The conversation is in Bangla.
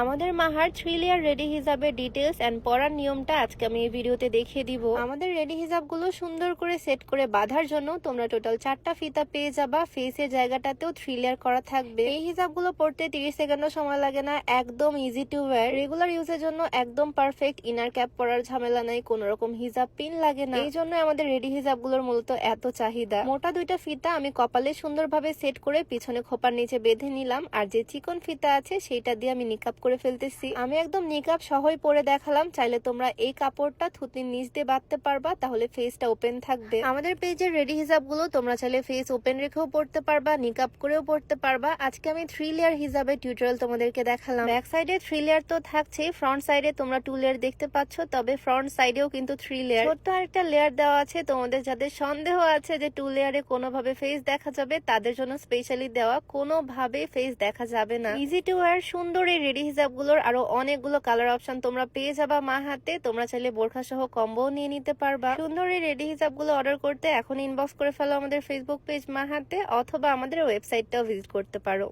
আমাদের মাহার 3 লেয়ার রেডি হিজাবের ডিটেলস এন্ড পরার নিয়মটা আজকে আমি এই ভিডিওতে দেখিয়ে দিব। আমাদের রেডি হিজাবগুলো সুন্দর করে সেট করে বাঁধার জন্য তোমরা টোটাল 4টা ফিতা পেয়ে যাবা। ফেসের জায়গাটাতেও 3 লেয়ার করা থাকবে। এই হিজাবগুলো পরতে 30 সেকেন্ডও সময় লাগে না, একদম ইজি টু ওয়্যার। রেগুলার ইউজের জন্য একদম পারফেক্ট। ইনার ক্যাপ পরার ঝামেলা নাই, কোনো রকম হিজাব পিন লাগে না। এই জন্য আমাদের রেডি হিজাবগুলোর মূলত এত চাহিদা। মোটা 2টা ফিতা আমি কপালে সুন্দরভাবে সেট করে পিছনে খোপার নিচে বেঁধে নিলাম, আর যে চিকন ফিতা আছে সেইটা দিয়ে আমি নিকাব করে ফেলতেছি। আমি একদম নিকাব সহই পরে দেখালাম, চাইলে তোমরা এই কাপড়টা থুতনির নিচ দিয়ে বাঁধতে পারবা, তাহলে ফেসটা ওপেন থাকবে। আমাদের পেজের রেডি হিজাবগুলো তোমরা চাইলে ফেস ওপেন রেখেও পড়তে পারবা, নিকাব করেও পড়তে পারবা। আজকে আমি 3 লেয়ার হিজাবের টিউটোরিয়াল তোমাদেরকে দেখালাম। ব্যাক সাইডে 3 লেয়ার তো থাকছেই, ফ্রন্ট সাইডে তোমরা 2 লেয়ার দেখতে পাচ্ছ, তবে ফ্রন্ট সাইডেও কিন্তু 3 লেয়ার। ছোট্ট আরেকটা লেয়ার দেওয়া আছে। তোমাদের যাদের সন্দেহ আছে যে 2 লেয়ারে কোনোভাবে ফেস দেখা যাবে, তাদের জন্য স্পেশালি দেওয়া, কোনোভাবে ফেস দেখা যাবে না। ইজি টু ওয়্যার সুন্দর এই রেডি হিজাবগুলোর আরো অনেকগুলো কালার অপশন তোমরা পেয়ে যাবা মা হাতে। তোমরা চাইলে বোরখা সহ কম্বোও নিয়ে নিতে পারবা। সুন্দর এই রেডি হিজাবগুলো অর্ডার করতে এখন ইনবক্স করে ফেলো আমাদের ফেসবুক পেজ মা হাতে, অথবা আমাদের ওয়েবসাইটটাও ভিজিট করতে পারো।